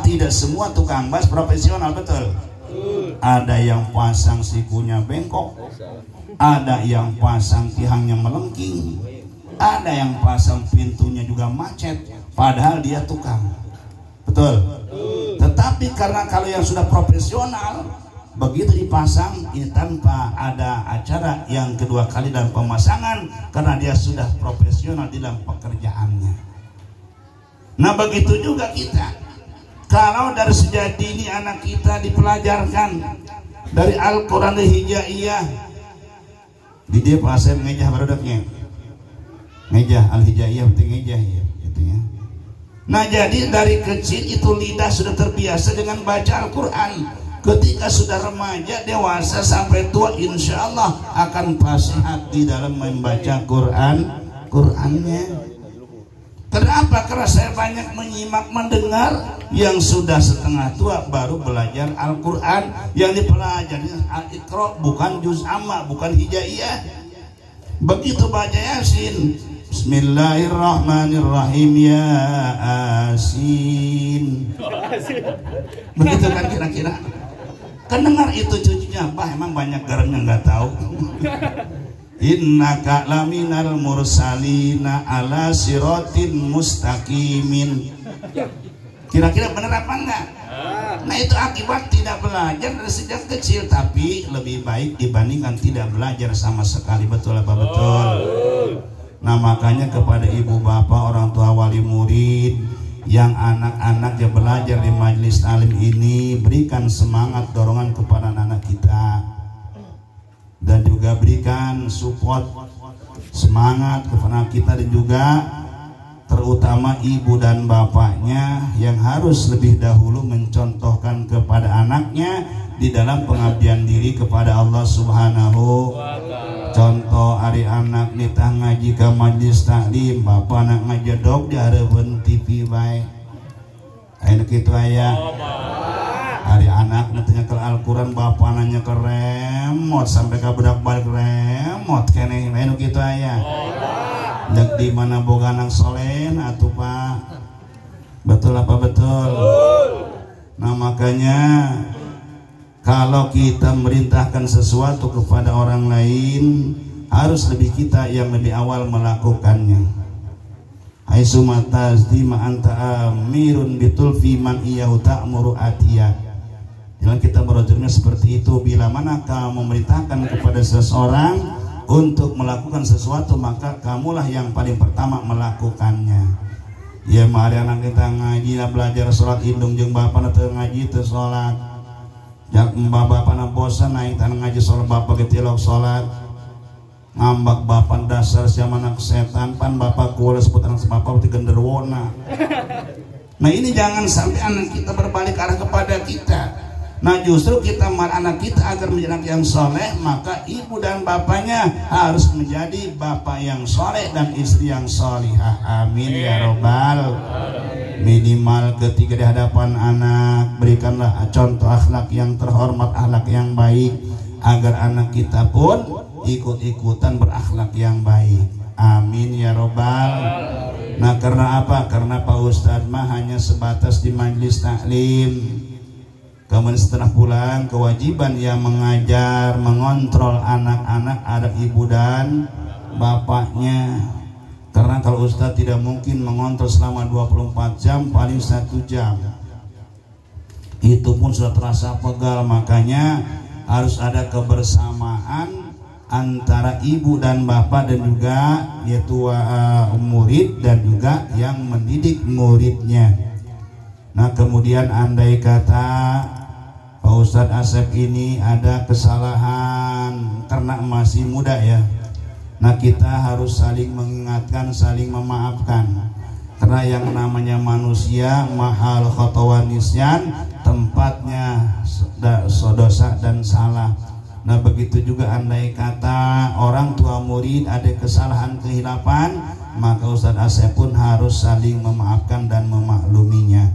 tidak semua tukang bas profesional, betul? Ada yang pasang sikunya bengkok, ada yang pasang tiangnya melengking, ada yang pasang pintunya juga macet, padahal dia tukang, betul? Tetapi karena kalau yang sudah profesional, begitu dipasang ini tanpa ada acara yang kedua kali dalam pemasangan, karena dia sudah profesional di dalam pekerjaannya. Nah begitu juga kita, kalau dari sejak dini anak kita dipelajarkan dari Al-Quran Al-Hijaiyah, di dia pasien ngejah barodaknya, ngejah Al-Hijaiyah penting ngejah ya, gitu ya. Nah jadi dari kecil itu lidah sudah terbiasa dengan baca Al-Quran. Ketika sudah remaja, dewasa sampai tua, insya Allah akan fasih di dalam membaca Qurannya. Kenapa? Karena saya banyak menyimak, mendengar yang sudah setengah tua baru belajar Al-Quran, yang dipelajari Al-Iqra, bukan juz amma, bukan hijaiyah. Begitu baca Yasin, Bismillahirrahmanirrahim, ya Asin. Begitu kan kira-kira? Kan dengar itu cucunya, bah emang banyak garamnya nggak tahu. Innaka laminal mursalina ala siratin mustaqimin. Kira-kira bener apa enggak? Nah itu akibat tidak belajar dari sejak kecil, tapi lebih baik dibandingkan tidak belajar sama sekali, betul apa betul? Nah makanya kepada ibu bapak, orang tua, wali murid yang anak-anak yang belajar di majelis alim ini, berikan semangat dorongan kepada anak-anak kita, dan juga berikan support semangat kepada kita, dan juga terutama ibu dan bapaknya yang harus lebih dahulu mencontohkan kepada anaknya di dalam pengabdian diri kepada Allah Subhanahu. Contoh hari anak nitah ngaji ke majlis taklim, bapak anak ngajedog di hareupeun TV bae. Ayeuna kitu aya. Hari anak nitanya ke Al-Quran, bapak nanya ke remote sampai ke budak balik remote keneh, ayeuna kitu aya. Dek di mana boga anak soleh atuh Pak. Betul apa betul? Nah makanya kalau kita merintahkan sesuatu kepada orang lain, harus lebih kita yang lebih awal melakukannya. Aisuma tazdi ma anta amirun bitul fi man iyahu ta'muru atiya. Jangan kita berujurnya seperti itu. Bila mana kamu memerintahkan kepada seseorang untuk melakukan sesuatu, maka kamulah yang paling pertama melakukannya. Ya mari anak kita ngaji, belajar sholat indung jeung bapak teu ngaji teu sholat. Jak bapak na bosan naik tanah ngaji sholat, bapak ketilok sholat ngambak bapak dasar siapa anak setan, pan bapak kuala sebut anak bapak ti genderwona. Nah ini jangan sampai anak kita berbalik arah kepada kita. Nah justru kita anak kita agar menjadi anak yang soleh, maka ibu dan bapaknya harus menjadi bapak yang soleh dan istri yang solihah. Amin ya robbal. Minimal ketika di hadapan anak, berikanlah contoh akhlak yang terhormat, akhlak yang baik, agar anak kita pun ikut-ikutan berakhlak yang baik. Amin ya robbal. Nah karena apa? Karena Pak Ustadz mah hanya sebatas di majelis taklim. Kemudian setelah pulang, kewajiban yang mengajar, mengontrol anak-anak, ada ibu dan bapaknya. Karena kalau Ustadz tidak mungkin mengontrol selama 24 jam, paling 1 jam. Itu pun sudah terasa pegal, makanya harus ada kebersamaan antara ibu dan bapak, dan juga yaitu murid dan juga yang mendidik muridnya. Nah kemudian andai kata Pak Ustadz Asep ini ada kesalahan karena masih muda ya, nah kita harus saling mengingatkan, saling memaafkan. Karena yang namanya manusia mahal khotawan nisyan, tempatnya dosa dan salah. Nah begitu juga andai kata orang tua murid ada kesalahan kehilapan, maka Ustadz Asep pun harus saling memaafkan dan memakluminya.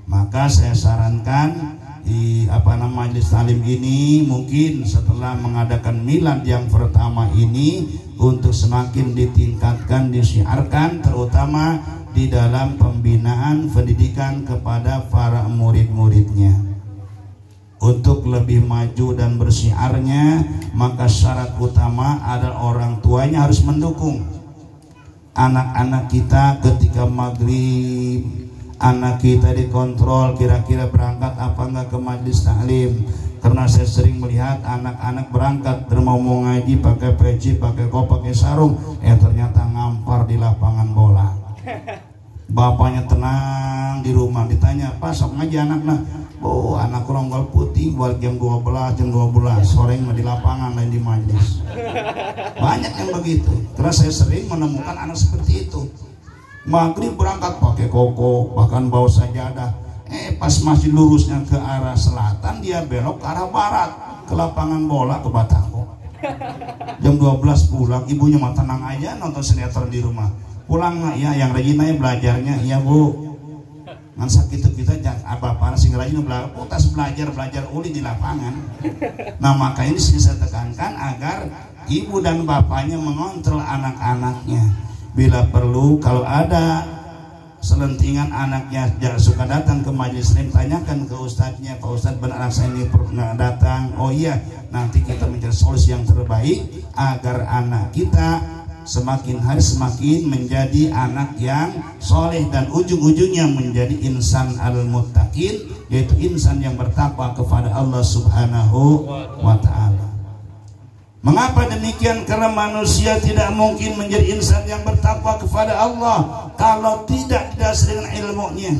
Maka saya sarankan di majelis talim ini mungkin setelah mengadakan milad yang pertama ini untuk semakin ditingkatkan, disiarkan, terutama di dalam pembinaan pendidikan kepada para murid-muridnya. Untuk lebih maju dan bersiarnya, maka syarat utama adalah orang tuanya harus mendukung. Anak-anak kita ketika maghrib, anak kita dikontrol kira-kira berangkat apa enggak ke majelis taklim. Karena saya sering melihat anak-anak berangkat mau ngaji pakai peci, pakai kop, pakai sarung, ternyata ngampar di lapangan bola. Bapaknya tenang di rumah, ditanya, "Pak, sok ngaji anaknya?" "Oh, anak ronggol putih, buat jam 12 sore mah di lapangan lain di majelis." Banyak yang begitu. Karena saya sering menemukan anak seperti itu. Maghrib berangkat pakai koko, bahkan bawa sajadah. Pas masih lurusnya ke arah selatan, dia belok ke arah barat, ke lapangan bola, ke Batako. Jam 12 pulang, ibunya mah tenang aja nonton sinetron di rumah. Pulang nggak ya, yang rajin aja belajarnya. "Iya bu." Ngan sakit kita apa-apa sing rajin belajar uli di lapangan. Nah makanya ini saya tekankan agar ibu dan bapaknya mengontrol anak-anaknya. Bila perlu kalau ada selentingan anaknya suka datang ke majelis taklim, tanyakan ke ustadznya, "Pak Ustadz, benar anak saya ini pernah datang?" "Oh iya." Nanti kita mencari solusi yang terbaik agar anak kita semakin hari semakin menjadi anak yang soleh dan ujung-ujungnya menjadi insan al-muttaqin, yaitu insan yang bertakwa kepada Allah Subhanahu wa ta'ala. Mengapa demikian? Karena manusia tidak mungkin menjadi insan yang bertakwa kepada Allah kalau tidak didasari dengan ilmunya.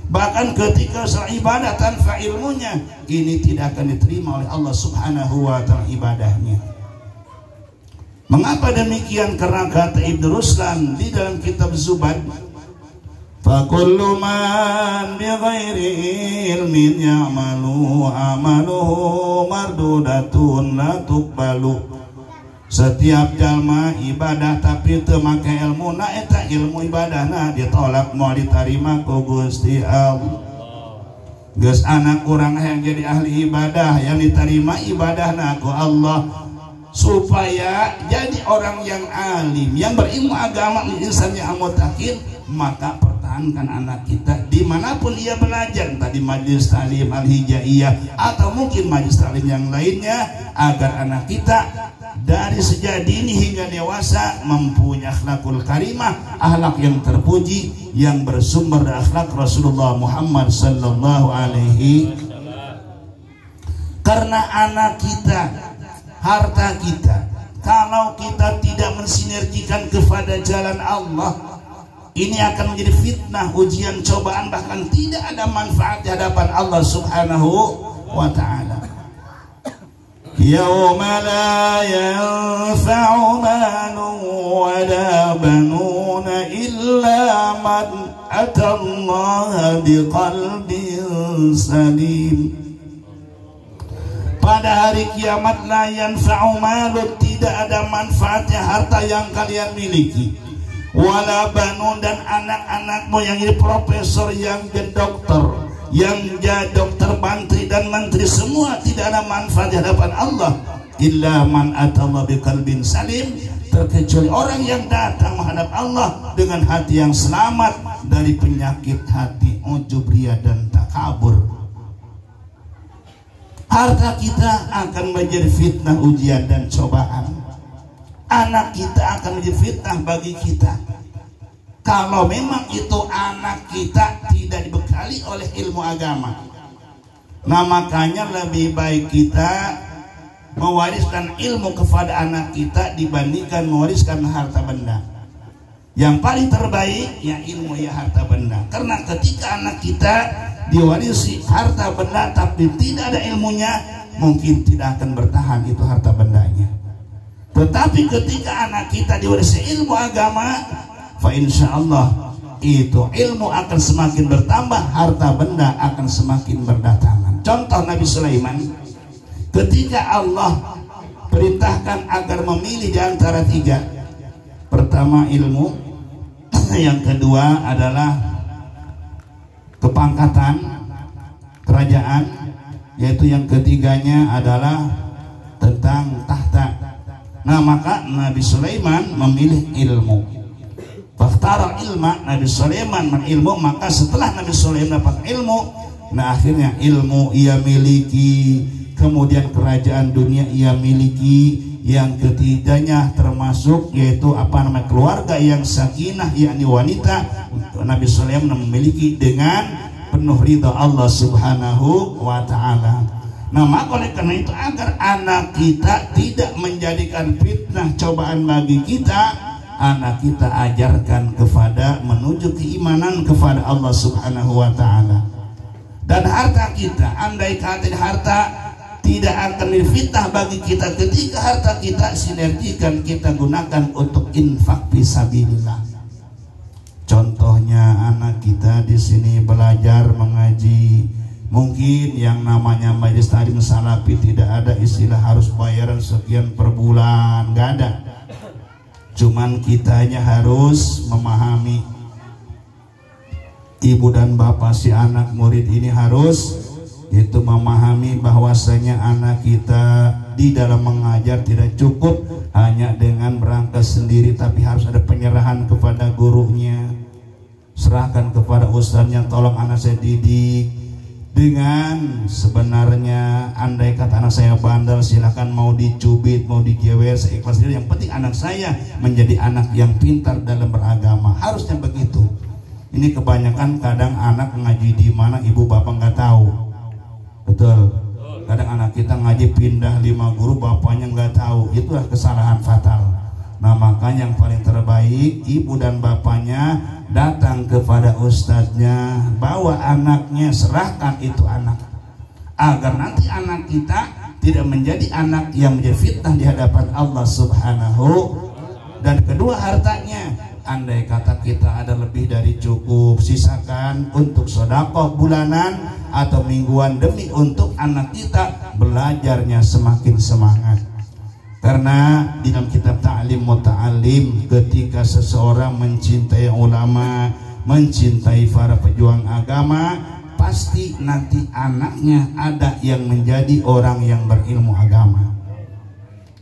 Bahkan ketika ibadah tanpa ilmunya, ini tidak akan diterima oleh Allah Subhanahu wa ta'ala ibadahnya. Mengapa demikian? Karena kata Ibnu Ruslan di dalam kitab Zubad, "Fakullu man bighairi ilmin ya'malu amaluhu mardudatun la tuqbalu." Setiap jalma ibadah tapi teu make ilmu, na eta ilmu ibadahna ditolak moal ditarima ku Gusti Allah. Geus anak urang yang jadi ahli ibadah yang diterima ibadahna ku Allah. Supaya jadi orang yang alim, yang berilmu agama, insan yang muttaqin, maka pertahankan anak kita dimanapun ia belajar, entah di majelis taklim al-hijaiyah atau mungkin majelis taklim yang lainnya, agar anak kita dari sejak dini hingga dewasa mempunyai akhlakul karimah, akhlak yang terpuji yang bersumber dari akhlak Rasulullah Muhammad sallallahu alaihi. Karena anak kita, harta kita, kalau kita tidak mensinergikan kepada jalan Allah, ini akan menjadi fitnah, ujian, cobaan, bahkan tidak ada manfaat di hadapan Allah Subhanahu wa ta'ala. Yauma la yanfa'u malun wa la banuna illa man atallaha biqalbin salim. Pada hari kiamat la yanfa'u malun, tidak ada manfaatnya harta yang kalian miliki, wala banun, dan anak-anakmu yang jadi profesor, yang jadi dokter, yang jadi dokter, mantri dan menteri, semua tidak ada manfaat di hadapan Allah. Illa man atallah biqalbin salim, terkecuali orang yang datang menghadap Allah dengan hati yang selamat dari penyakit hati ujub, ria dan takabur. Harta kita akan menjadi fitnah, ujian dan cobaan. Anak kita akan menjadi fitnah bagi kita kalau memang itu anak kita tidak dibekali oleh ilmu agama. Nah makanya lebih baik kita mewariskan ilmu kepada anak kita dibandingkan mewariskan harta benda. Yang paling terbaik ya ilmu, ya harta benda. Karena ketika anak kita diwarisi harta benda tapi tidak ada ilmunya, mungkin tidak akan bertahan itu harta bendanya. Tetapi ketika anak kita diwarisi ilmu agama, fa insyaallah itu ilmu akan semakin bertambah, harta benda akan semakin berdatangan. Contoh Nabi Sulaiman, ketika Allah perintahkan agar memilih di antara tiga, pertama ilmu, yang kedua adalah kepangkatan, kerajaan, yaitu yang ketiganya adalah tentang tahta. Nah maka Nabi Sulaiman memilih ilmu. Fakhtara ilma, Nabi Sulaiman ilmu, maka setelah Nabi Sulaiman dapat ilmu, nah akhirnya ilmu ia miliki, kemudian kerajaan dunia ia miliki, yang ketiganya termasuk yaitu keluarga yang sakinah, yakni wanita, Nabi Sulaiman memiliki dengan penuh ridha Allah Subhanahu wa ta'ala. Nah, maka oleh karena itu agar anak kita tidak menjadikan fitnah cobaan bagi kita, anak kita ajarkan kepada menuju keimanan kepada Allah Subhanahu wa ta'ala. Dan harta kita, andai kata harta tidak akan difitnah bagi kita ketika harta kita sinergikan, kita gunakan untuk infak fisabilillah. Contohnya anak kita di sini belajar mengaji, mungkin yang namanya majelis taklim salafi tidak ada istilah harus bayaran sekian per bulan, nggak ada. Cuman kitanya harus memahami, ibu dan bapak si anak murid ini harus itu memahami bahwasanya anak kita di dalam mengajar tidak cukup hanya dengan berangkat sendiri, tapi harus ada penyerahan kepada gurunya, serahkan kepada ustaznya, tolong anak saya didik dengan sebenarnya. Andai kata anak saya bandel, silakan mau dicubit, mau dijewer, saya ikhlas diri. Yang penting anak saya menjadi anak yang pintar dalam beragama. Harusnya begitu. Ini kebanyakan kadang anak ngaji di mana ibu bapak nggak tahu. Betul. Kadang anak kita ngaji pindah 5 guru, bapaknya nggak tahu. Itulah kesalahan fatal. Nah, makanya yang paling terbaik ibu dan bapaknya datang kepada ustadznya, bawa anaknya, serahkan itu anak, agar nanti anak kita tidak menjadi anak yang menjadi fitnah di hadapan Allah Subhanahu. Dan kedua, hartanya, andai kata kita ada lebih dari cukup, sisakan untuk sedekah bulanan atau mingguan demi untuk anak kita belajarnya semakin semangat. Karena di dalam kitab Ta'lim Muta'alim, ketika seseorang mencintai ulama, mencintai para pejuang agama, pasti nanti anaknya ada yang menjadi orang yang berilmu agama.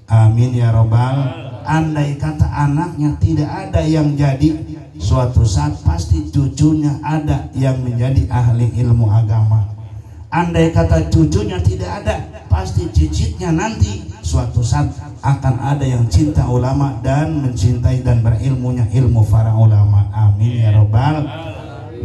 Amin ya Rabbal. Andai kata anaknya tidak ada yang jadi, suatu saat pasti cucunya ada yang menjadi ahli ilmu agama. Andai kata cucunya tidak ada, pasti cicitnya nanti suatu saat akan ada yang cinta ulama dan mencintai dan berilmunya ilmu para ulama. Amin ya Rabbal.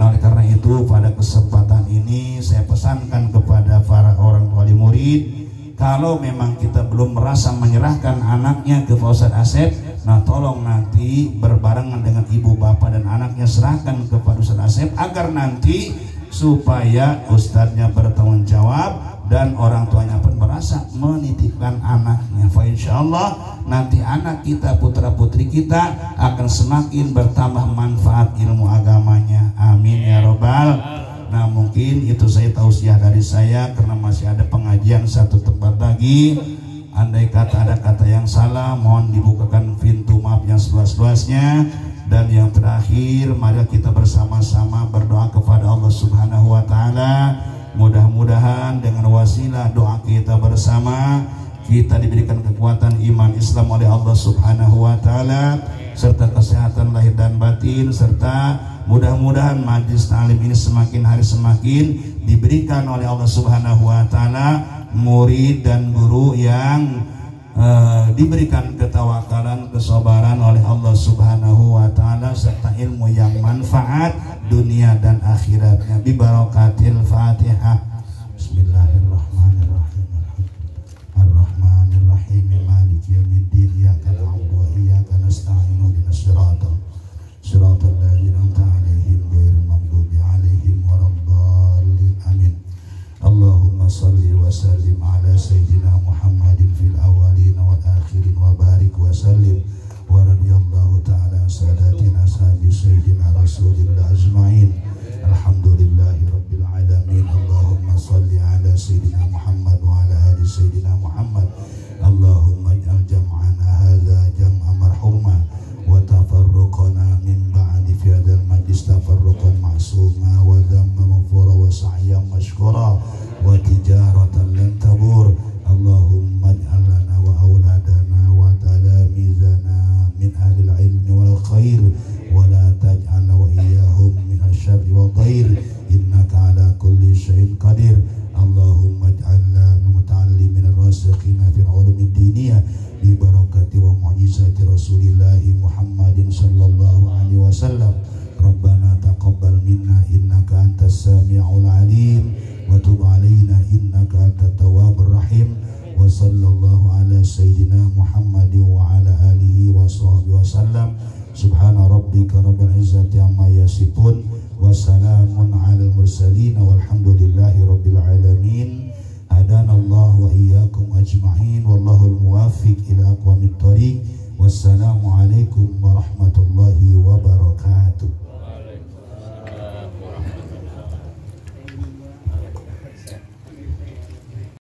Nah, oleh karena itu pada kesempatan ini saya pesankan kepada para orang tua murid, kalau memang kita belum merasa menyerahkan anaknya ke Pak Ustadz Asep, nah tolong nanti berbarengan dengan ibu bapak dan anaknya serahkan kepada Ustadz Asep, agar nanti supaya ustadznya bertanggung jawab dan orang tuanya pun merasa menitipkan anaknya. Fa insyaallah nanti anak kita, putra putri kita akan semakin bertambah manfaat ilmu agamanya. Amin ya Rabbal. Nah, mungkin itu saya tausiah dari saya, karena masih ada pengajian satu tempat lagi. Andai kata ada kata yang salah, mohon dibukakan pintu maaf yang seluas-luasnya. Dan yang terakhir, mari kita bersama-sama berdoa kepada Allah Subhanahu wa ta'ala. Mudah-mudahan dengan wasilah doa kita bersama, kita diberikan kekuatan iman Islam oleh Allah Subhanahu wa ta'ala, serta kesehatan lahir dan batin, serta mudah-mudahan majlis ta'lim ini semakin hari semakin diberikan oleh Allah Subhanahu wa ta'ala murid dan guru yang diberikan ketawakalan, kesabaran oleh Allah Subhanahu wa ta'ala, serta ilmu yang manfaat dunia dan akhiratnya. Bi barakatil Fatihah. Bismillahirrahmanirrahim. Ar-Rahmanirrahim. Maliki yaumiddin. Iyyaka na'budu wa iyyaka nasta'in. Ihdinas siratal ladzina an'amta 'alaihim ghairil maghdubi 'alaihim waladdallin. Amin. Allahumma shalli wa sallim ala sayyidina Muhammadin fil awwalin wal akhirin wa barik wa sallim wa radiyallahu ta'ala sadatina sahabi sayyidina Rasulillah ajma'in. Alhamdulillahi rabbil alamin. Allahumma shalli ala sayyidina Muhammad wa ala ali sayyidina Muhammad. Allahumma ij'al jam'ana hadza jam'a marhuma wa tafarruqana min ba'di fi hadzal majlis tafarruqan ma'suma wa dhamma maghfura wa sa'yan mashkura wa tijaratan lan tabur. Allahumma ij'al lana wa auladana wa talamizana min ahli al-ilmi wal khair wa la syai'in qadir. Allahumma ij'alna muta'allimin rasikhina fil ulumid diniyah bi barakati wa mu'jizati Rasulillah Muhammadin sallallahu alaihi wasallam. Rabbana taqabbal minna innaka antas sami'ul alim wa tub alaina innaka antat tawwabur rahim. Wa sallallahu ala sayyidina Muhammadin wa ala alihi wa sahbihi wasallam. Subhana rabbika rabbil izzati amma yasifun wa salamun alal mursalin walhamdulillahi rabbil alamin. Hadanallahu wa iyyakum ajma'in wallahul muwaffiq ila aqwamit thoriq. Wassalamu alaikum warahmatullahi wabarakatuh.